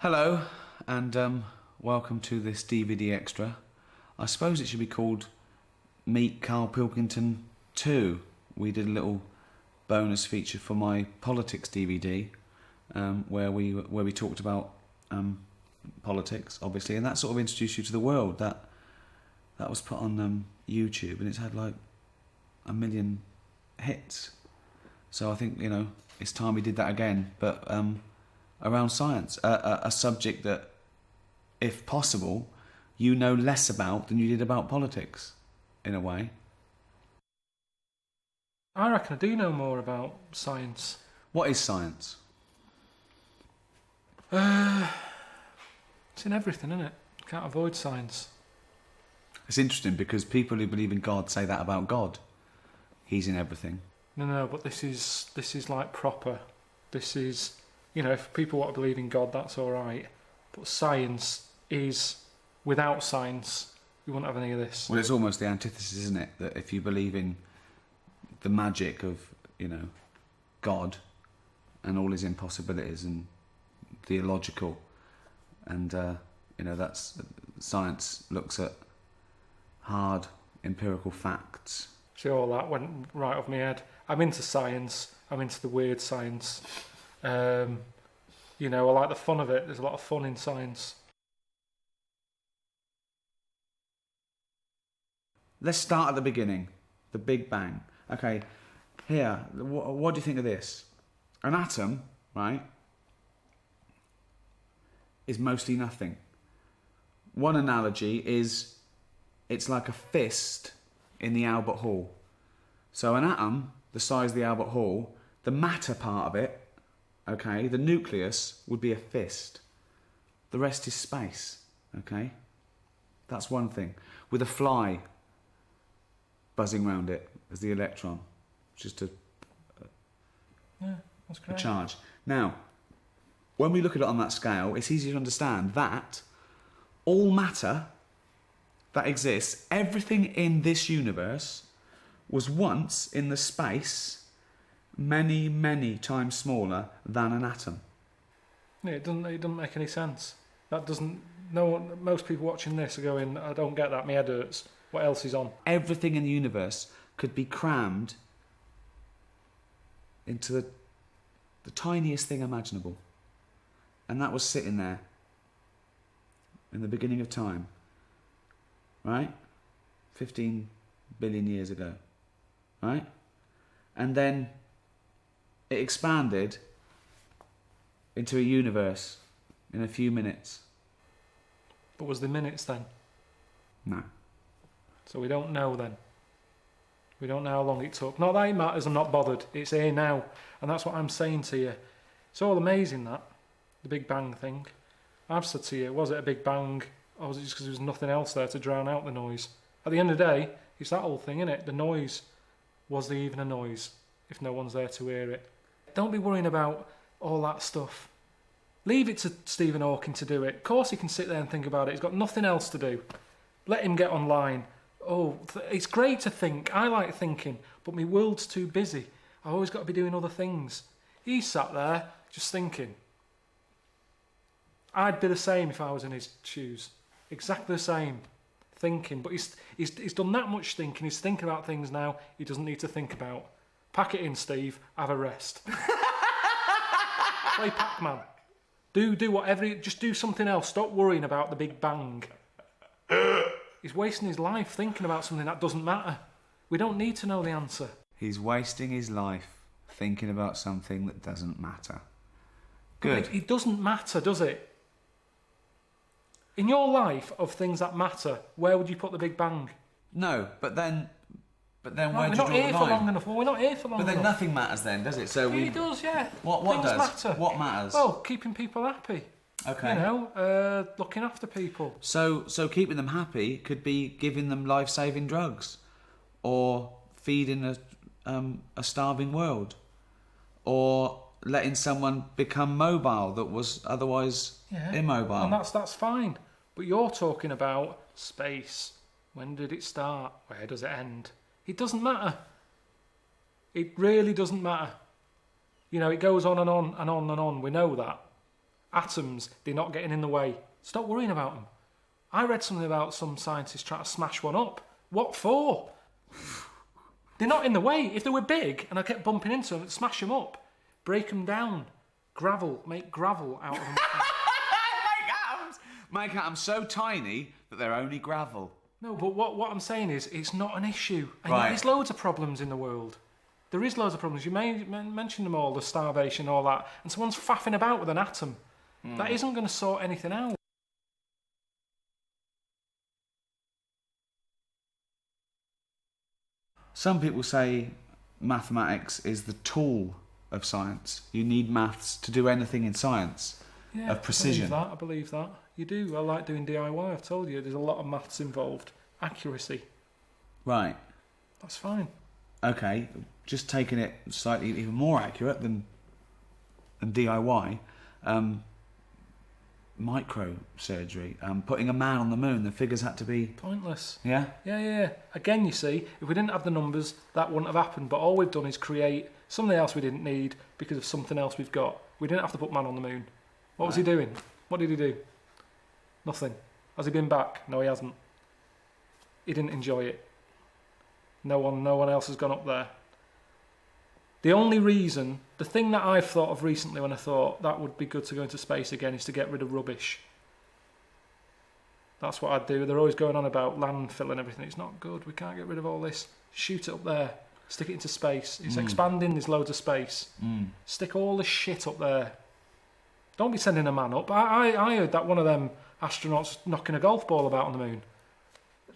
Hello, and welcome to this DVD extra. I suppose it should be called Meet Karl Pilkington 2. We did a little bonus feature for my politics DVD, where we talked about politics, obviously, and that sort of introduced you to the world. That was put on YouTube, and it's had like 1 million hits. So I think it's time we did that again, but around science, a subject that, if possible, you know less about than you did about politics, in a way. I reckon I do know more about science. What is science? It's in everything, isn't it? Can't avoid science. It's interesting because people who believe in God say that about God. He's in everything. No, but this is like proper. This is, if people want to believe in God, that's all right. But science is, without science, we wouldn't have any of this. Well, it's almost the antithesis, isn't it? That if you believe in the magic of, God and all his impossibilities and the illogical, and that's science looks at hard empirical facts. See, all that went right off my head. I'm into science. I'm into the weird science. I like the fun of it. There's a lot of fun in science. Let's start at the beginning, the Big Bang. Okay, here, what do you think of this? An atom, right, is mostly nothing. One analogy is it's like a fist in the Albert Hall. So an atom, the size of the Albert Hall, the matter part of it, okay, the nucleus would be a fist. The rest is space, okay? That's one thing. With a fly buzzing around it as the electron, just That's great. a charge. Now, when we look at it on that scale, it's easy to understand that all matter that exists, everything in this universe, was once in the space many, many times smaller than an atom. Yeah, it doesn't make any sense. That doesn't. No one. Most people watching this are going, I don't get that. My head hurts. What else is on? Everything in the universe could be crammed into the tiniest thing imaginable. And that was sitting there in the beginning of time, right? 15 billion years ago, right? And then it expanded into a universe in a few minutes. But was there minutes then? No. So we don't know then. We don't know how long it took. Not that it matters, I'm not bothered. It's here now. And that's what I'm saying to you. It's all amazing, that. The Big Bang thing. I've said to you, was it a Big Bang, or was it just because there was nothing else there to drown out the noise? At the end of the day, it's that whole thing, innit? The noise. Was there even a noise if no one's there to hear it? Don't be worrying about all that stuff. Leave it to Stephen Hawking to do it. Of course he can sit there and think about it. He's got nothing else to do. Let him get online. Oh, it's great to think. I like thinking, but my world's too busy. I've always got to be doing other things. He sat there just thinking. I'd be the same if I was in his shoes. Exactly the same. Thinking. But he's done that much thinking. He's thinking about things now he doesn't need to think about. Pack it in, Steve. Have a rest. Play Pac-Man. Do whatever. Just do something else. Stop worrying about the Big Bang. He's wasting his life thinking about something that doesn't matter. We don't need to know the answer. He's wasting his life thinking about something that doesn't matter. Good. It doesn't matter, does it? In your life of things that matter, where would you put the Big Bang? No, but then where do you draw the line? We're not here for long enough. Well, we're not here for long enough. But then nothing matters then, does it? So it does, yeah. What things does? matter. What matters? Well, keeping people happy. Okay. Looking after people. So keeping them happy could be giving them life-saving drugs, or feeding a starving world, or letting someone become mobile that was otherwise immobile. And that's fine. But you're talking about space. When did it start? Where does it end? It doesn't matter. It really doesn't matter. It goes on and on and on and on. We know that. atoms, they're not getting in the way. Stop worrying about them. I read something about some scientists trying to smash one up. What for? They're not in the way. If they were big and I kept bumping into them, I'd smash them up, break them down, make gravel out of them. Make atoms so tiny that they're only gravel. No, but what I'm saying is it's not an issue. And Right. there's loads of problems in the world. There is loads of problems. You may mention them all, the starvation, all that, and someone's faffing about with an atom. That isn't going to sort anything out. Some people say mathematics is the tool of science. You need maths to do anything in science of precision. I believe that. You do. I like doing DIY. I've told you there's a lot of maths involved. Accuracy. Right. That's fine. Okay, just taking it slightly even more accurate than DIY. Microsurgery. Putting a man on the moon. The figures had to be Pointless. Yeah. Yeah. Again, you see, if we didn't have the numbers, that wouldn't have happened. But all we've done is create something else we didn't need because of something else we've got. We didn't have to put man on the moon. What was he doing? What did he do? Nothing. Has he been back? No, he hasn't. He didn't enjoy it. No one else has gone up there. The only reason, the thing that I've thought of recently when I thought that would be good to go into space again is to get rid of rubbish. That's what I'd do. They're always going on about landfill and everything. It's not good. We can't get rid of all this. Shoot it up there. Stick it into space. It's expanding. There's loads of space. Stick all the shit up there. Don't be sending a man up. I heard that one of them astronauts knocking a golf ball about on the moon.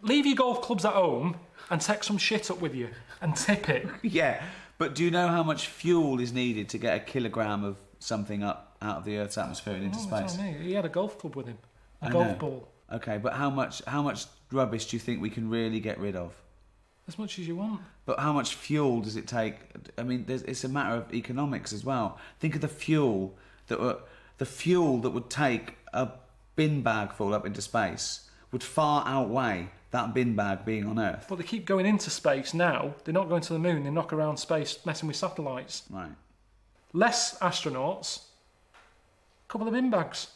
Leave your golf clubs at home and take some shit up with you and tip it. Yeah, but do you know how much fuel is needed to get a kilogram of something up out of the Earth's atmosphere and into space? Tell me. He had a golf club with him. A golf ball. Okay, but how much rubbish do you think we can really get rid of? As much as you want. But how much fuel does it take? I mean, it's a matter of economics as well. Think of the fuel that would take a bin bag full up into space would far outweigh that bin bag being on Earth. But they keep going into space now. They're not going to the moon. They knock around space, messing with satellites. Right. Less astronauts. A couple of bin bags.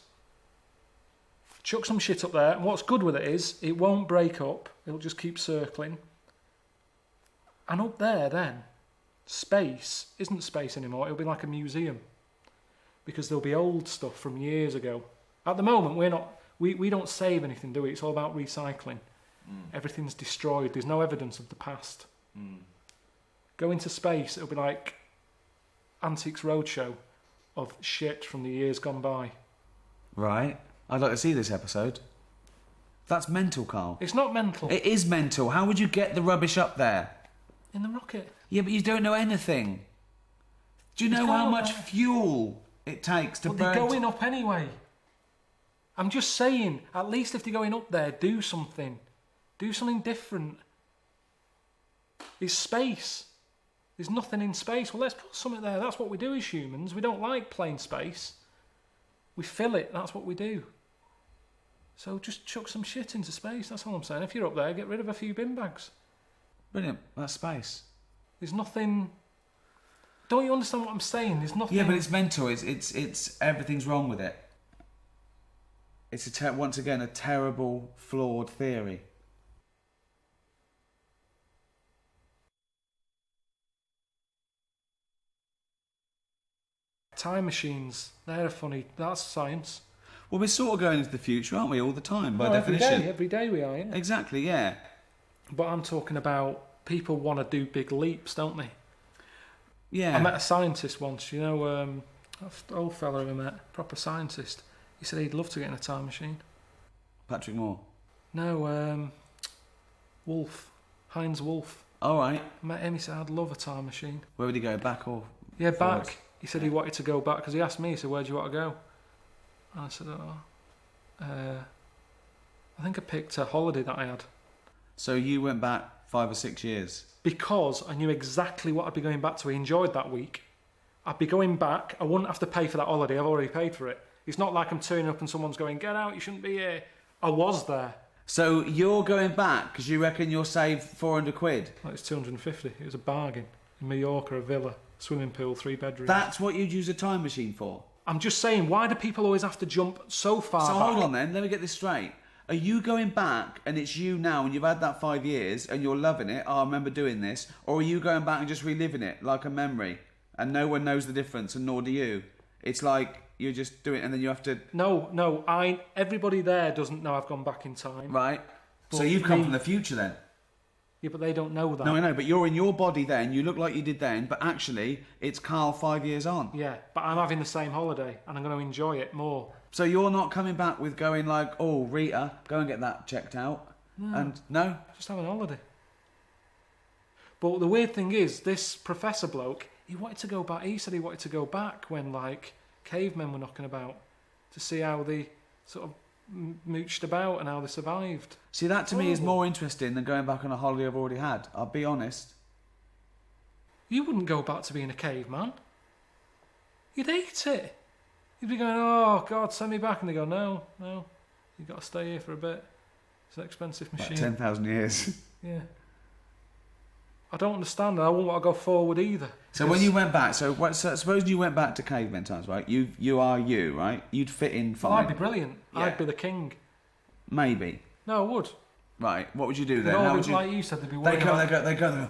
Chuck some shit up there. And what's good with it is it won't break up. It'll just keep circling. And up there then, space isn't space anymore. It'll be like a museum. Because there'll be old stuff from years ago. At the moment, we don't save anything, do we? It's all about recycling. Everything's destroyed. There's no evidence of the past. Go into space, it'll be like Antiques Roadshow of shit from the years gone by. Right. I'd like to see this episode. That's mental, Carl. It's not mental. It is mental. How would you get the rubbish up there? In the rocket. Yeah, but you don't know anything. Do you know how much fuel it takes to burn? But they're going up anyway. I'm just saying, at least if they're going up there, do something. Do something different. It's space. There's nothing in space. Well, let's put something there. That's what we do as humans. We don't like plain space. We fill it. That's what we do. So just chuck some shit into space. That's all I'm saying. If you're up there, get rid of a few bin bags. Brilliant. That's space. There's nothing... Don't you understand what I'm saying? There's nothing... Yeah, but it's mental. It's everything's wrong with it. It's once again a terrible, flawed theory. Time machines, they're funny. That's science. Well, we're sort of going into the future, aren't we, all the time, by every definition? day. Every day we are, yeah. Exactly, yeah. But I'm talking about people want to do big leaps, don't they? Yeah. I met a scientist once, you know, old fella who I met, proper scientist. He said he'd love to get in a time machine. Patrick Moore? No, Wolf. Heinz Wolf. All right. I met him, he said, I'd love a time machine. Where would he go, back or Yeah, forwards? back. He said he wanted to go back, because he asked me, he said, where do you want to go? And I said, I think I picked a holiday that I had. So you went back 5 or 6 years? Because I knew exactly what I'd be going back to. I enjoyed that week. I'd be going back. I wouldn't have to pay for that holiday. I've already paid for it. It's not like I'm turning up and someone's going, get out, you shouldn't be here. I was there. So you're going back because you reckon you'll save 400 quid? Well, it's 250. It was a bargain. In Mallorca, a villa, swimming pool, 3 bedrooms. That's what you'd use a time machine for? I'm just saying, why do people always have to jump so far So back? hold on then, let me get this straight. Are you going back and it's you now and you've had that 5 years and you're loving it, oh, I remember doing this, or are you going back and just reliving it like a memory and no one knows the difference and nor do you? It's like you're just doing it and then you have to... No, everybody there doesn't know I've gone back in time. Right. So But you've come me- from the future then? Yeah, but they don't know that. No, I know, but you're in your body then, you look like you did then, but actually it's Karl 5 years on. Yeah, but I'm having the same holiday and I'm going to enjoy it more. So you're not coming back with going like, oh, Rita, go and get that checked out. No. And no? Just having a holiday. But the weird thing is, this professor bloke, he wanted to go back. He said he wanted to go back when, like, cavemen were knocking about to see how they sort of mooched about and how they survived. See, that to me is Horrible. more interesting than going back on a holiday I've already had. I'll be honest. You wouldn't go back to being a caveman. You'd hate it. You'd be going, oh, God, send me back. And they go, no, you've got to stay here for a bit. It's an expensive Like machine. 10,000 years. Yeah. I don't understand. I wouldn't want to go forward either. So when you went back, so suppose you went back to caveman times, right? You are you, right? You'd fit in Oh, fine. I'd be brilliant. Yeah. I'd be the king. Maybe. No, I would. Right. What would you do then? No, How would you... like you said, they'd be They worried go, about... they go.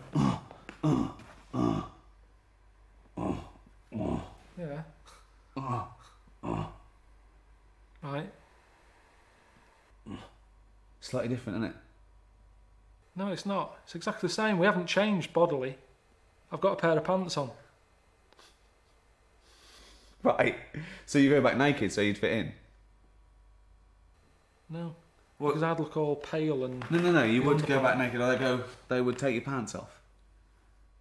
Yeah. Right. Slightly different, isn't it? No, it's not. It's exactly the same. We haven't changed bodily. I've got a pair of pants on. Right. So you go back naked, so you'd fit in. No. What? Because I'd look all pale and... No. You The would go underpants. back naked, or they would take your pants off.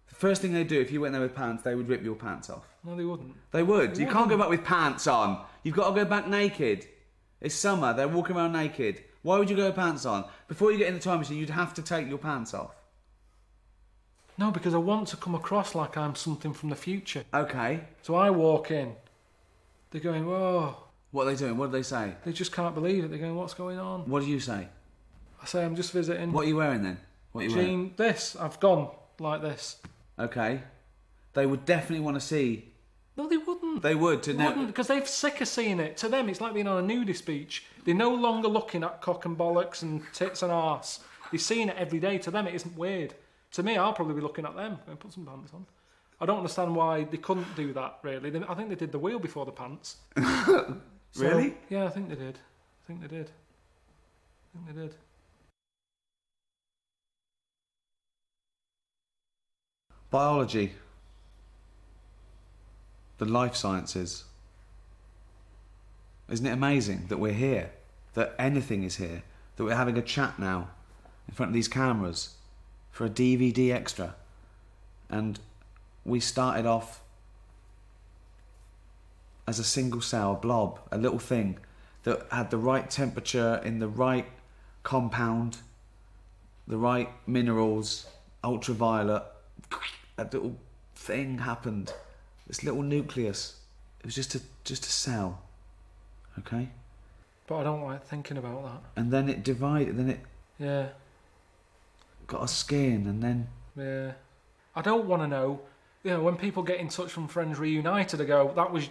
The first thing they do if you went there with pants, they would rip your pants off. No, they wouldn't. They would. They You can't go wouldn't. back with pants on. You've got to go back naked. It's summer. They're walking around naked. Why would you go with pants on? Before you get in the time machine, you'd have to take your pants off. No, because I want to come across like I'm something from the future. Okay. So I walk in. They're going, whoa. What are they doing? What do they say? They just can't believe it. They're going, what's going on? What do you say? I say, I'm just visiting. What are you wearing then? What are you wearing? Jean, this. I've gone like this. Okay. They would definitely want to see. No, they wouldn't. They would to They know. wouldn't, because they're sick of seeing it. To them, it's like being on a nudist beach. They're no longer looking at cock and bollocks and tits and arse. They're seeing it every day. To them, it isn't weird. To me, I'll probably be looking at them. Going, put some pants on. I don't understand why they couldn't do that, really. I think they did the wheel before the pants. Really? Yeah, I think they did. I think they did. Biology. The life sciences. Isn't it amazing that we're here? That anything is here? That we're having a chat now in front of these cameras for a DVD extra. And we started off as a single cell blob, a little thing that had the right temperature in the right compound, the right minerals, ultraviolet. A little thing happened. This little nucleus. It was just a cell. Okay? But I don't like thinking about that. And then it divided, then it Yeah, got a skin, and then... yeah. I don't want to know. You know, when people get in touch from Friends Reunited, I go, that was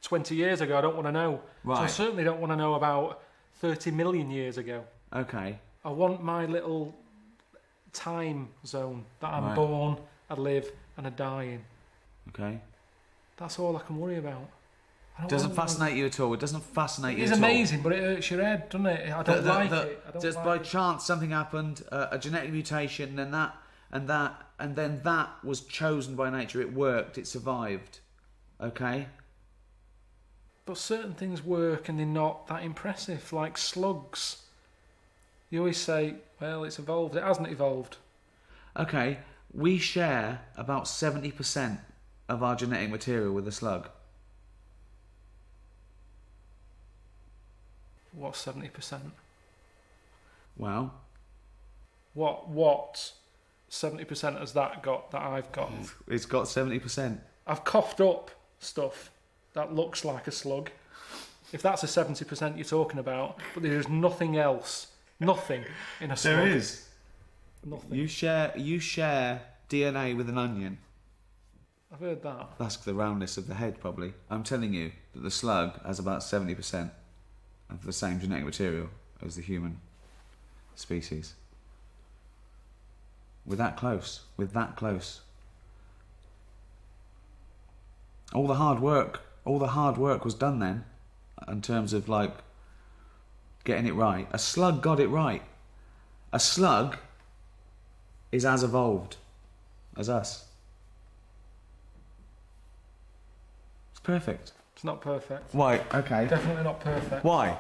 20 years ago, I don't want to know. So I Right. certainly don't want to know about 30 million years ago. Okay. I want my little time zone that I'm Right. born, I live, and I die in. Okay. That's all I can worry about. I don't Doesn't wanna know. fascinate you at all. It doesn't fascinate you It's at all. amazing, but it hurts your head, doesn't it? I don't like it. I don't just like by it. chance something happened, a genetic mutation, and then that was chosen by nature. It worked. It survived. Okay. But certain things work and they're not that impressive, like slugs. You always say, well, it's evolved. It hasn't evolved. Okay. We share about 70% of our genetic material with a slug. What's 70%? Well, What 70% has that got that I've got? it's got 70%. I've coughed up stuff that looks like a slug. If that's a 70% you're talking about, but there's nothing else. Nothing in a slug. There is. Nothing. You share DNA with an onion. I've heard that. That's the roundness of the head, probably. I'm telling you that the slug has about 70% of the same genetic material as the human species. We're that close. We're that close. All the hard work was done then, in terms of like getting it right. A slug got it right. A slug is as evolved as us. It's perfect. It's not perfect. Why? Okay. Definitely not perfect. Why?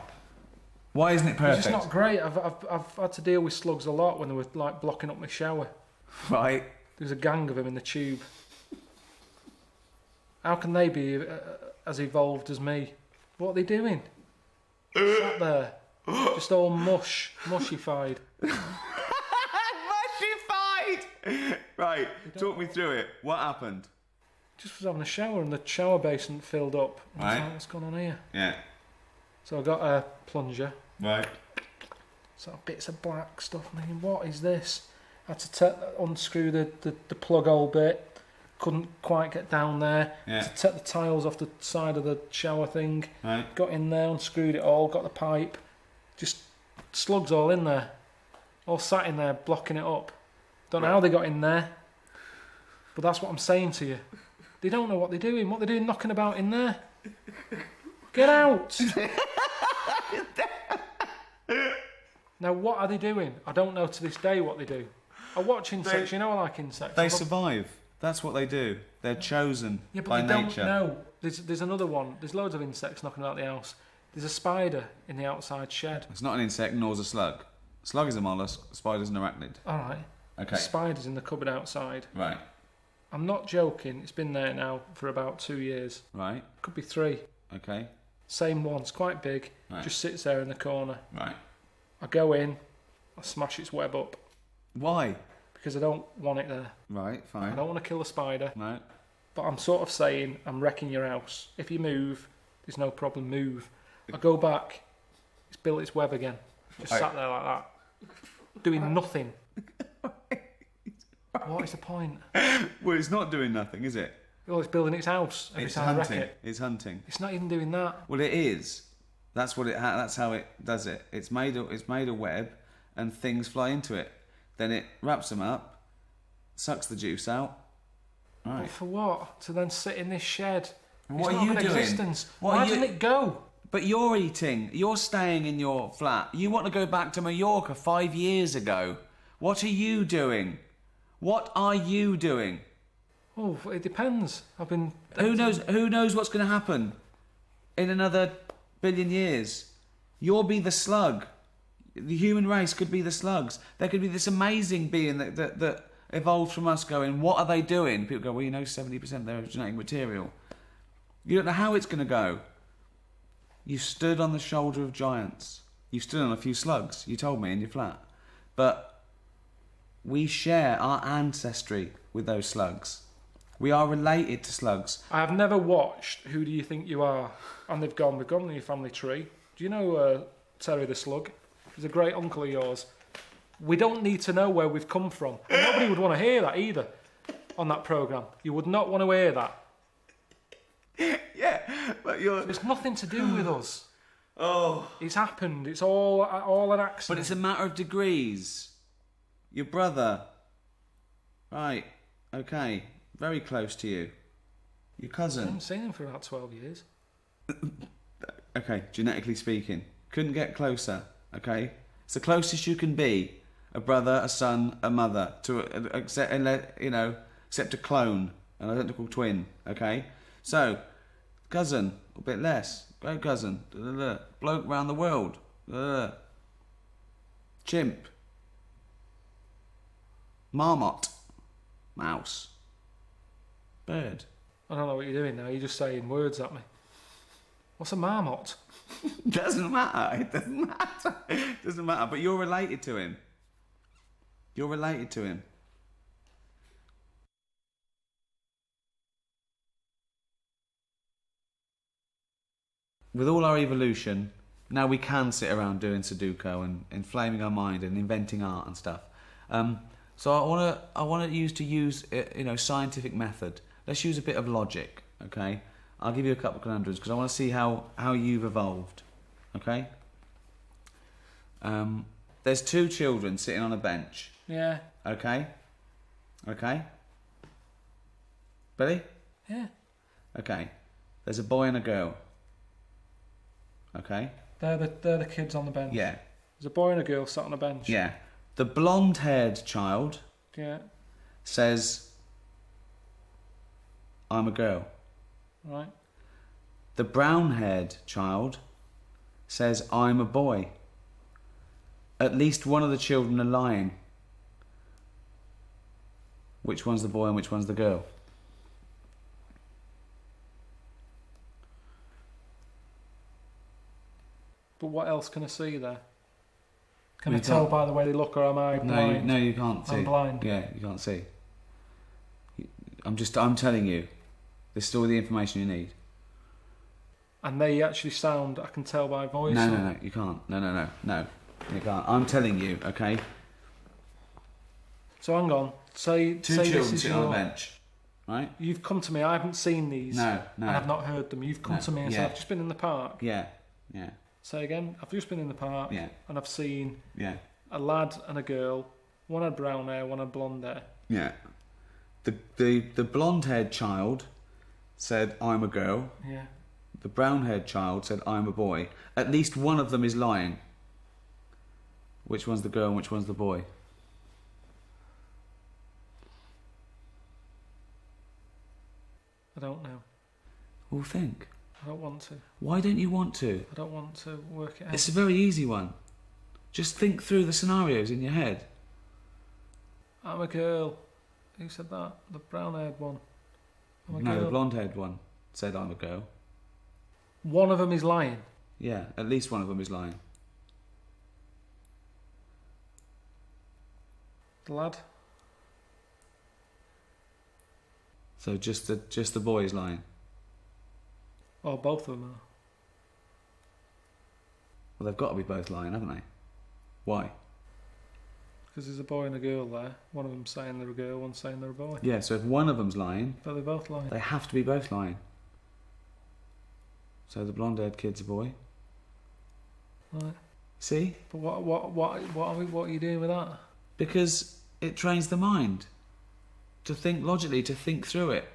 Why isn't it perfect? It's just not great. I've had to deal with slugs a lot when they were like blocking up my shower. Right. There was a gang of them in the tube. How can they be as evolved as me? What are they doing? Sat there, just all mushified. Mushified! Right, talk me through it. What happened? Just was having a shower and the shower basin filled up. And I was Right. like, what's going on here? Yeah. So I got a plunger. Right. So bits of black stuff. I'm thinking, what is this? I had to unscrew the plug hole bit. Couldn't quite get down there. Yeah. To take the tiles off the side of the shower thing. Right. Got in there, unscrewed it all, got the pipe. Just slugs all in there. All sat in there, blocking it up. Don't know how they got in there. But that's what I'm saying to you. They don't know what they're doing. What they're doing knocking about in there. Get out! Now, what are they doing? I don't know to this day what they do. I watch insects, you know I like insects. They survive. That's what they do. They're chosen Yeah, but by they nature. don't know. There's another one. There's loads of insects knocking about the house. There's a spider in the outside shed. It's not an insect, nor is a slug. Slug is a mollusk, spider's an arachnid. Alright. Okay. Spider's in the cupboard outside. Right. I'm not joking. It's been there now for about 2 years. Right. Could be 3. Okay. Same one. It's quite big. Right. Just sits there in the corner. Right. I go in. I smash its web up. Why? Because I don't want it there. Right, I fine. don't want to kill the spider. Right. But I'm sort of saying, I'm wrecking your house. If you move, there's no problem, move. I go back, it's built its web again. Just Right. sat there like that. Doing nothing. What is the point? Well, it's not doing nothing, is it? Well, it's building its house every It's time I wreck hunting. it. It's hunting. It's not even doing that. Well, it is. That's what it. That's how it does it. It's made a web, and things fly into it. Then it wraps them up, sucks the juice out. But Right. for what? To then sit in this shed. What it's are not you an doing? Existence. What Why are you- doesn't it go? But you're eating. You're staying in your flat. You want to go back to Mallorca 5 years ago. What are you doing? What are you doing? Oh, it depends. I've been. Who knows? Who knows what's going to happen in another billion years? You'll be the slug. The human race could be the slugs. There could be this amazing being that evolved from us. Going, what are they doing? People go, well, you know, 70% of their genetic material. You don't know how it's going to go. You stood on the shoulder of giants. You stood on a few slugs. You told me in your flat, but we share our ancestry with those slugs. We are related to slugs. I have never watched Who Do You Think You Are? And they've gone in your family tree. Do you know Terry the Slug? He's a great uncle of yours. We don't need to know where we've come from. And nobody would want to hear that either on that programme. You would not want to hear that. Yeah, but you're... It's nothing to do with us. Oh. It's happened. It's all an accident. But it's a matter of degrees. Your brother. Right, okay. Very close to you. Your I cousin. haven't seen him for about 12 years. Okay, genetically speaking. Couldn't get closer, okay? It's the closest you can be. A brother, a son, a mother. Except a clone. An identical twin, okay? So, cousin, a bit less. Great cousin. Bloke round the world. Chimp. Marmot. Mouse. Bird. I don't know what you're doing now. You're just saying words at me. What's a marmot? Doesn't matter. It doesn't matter. It doesn't matter. But you're related to him. You're related to him. With all our evolution, now we can sit around doing Sudoku and inflaming our mind and inventing art and stuff. So I want to use scientific method. let's use a bit of logic, okay? I'll give you a couple of conundrums because I want to see how you've evolved, okay? There's two children sitting on a bench. Yeah. Okay? Okay? Ready? Yeah. Okay. There's a boy and a girl. Okay? They're the kids on the bench. Yeah. There's a boy and a girl sat on a bench. Yeah. The blonde-haired child Yeah. says, I'm a girl. Right. The brown-haired child says, I'm a boy. At least one of the children are lying. Which one's the boy and which one's the girl? But what else can I see there? Can I tell by the way they look, or am I blind? No, you can't see. I'm blind. Yeah, you can't see. I'm telling you. This is all the information you need. And they actually sound, I can tell by voice. No, you can't. No, you can't. I'm telling you, okay? So hang on. Say Children this is sitting on a bench, right? You've come to me. I haven't seen these. No. And I've not heard them. You've come to me and said, I've just been in the park. Yeah. Say again. I've just been in the park. Yeah. And I've seen Yeah. a lad and a girl. One had brown hair, one had blonde hair. Yeah. The blonde-haired child said, I'm a girl. Yeah. The brown-haired child said, I'm a boy. At least one of them is lying. Which one's the girl and which one's the boy? I don't know. Well, think. I don't want to. Why don't you want to? I don't want to work it out. It's a very easy one. Just think through the scenarios in your head. I'm a girl. Who said that? The brown-haired one. I'm a No, girl. the blonde-haired one said, I'm a girl. One of them is lying. Yeah, at least one of them is lying. The lad. So just the boy is lying. Oh, both of them are. Well, they've got to be both lying, haven't they? Why? Because there's a boy and a girl there. One of them's saying they're a girl, one's saying they're a boy. Yeah, so if one of them's lying, But they're both lying. they have to be both lying. So the blonde-haired kid's a boy. Right. See? But what are you doing with that? Because it trains the mind to think logically, to think through it.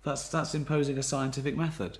That's imposing a scientific method.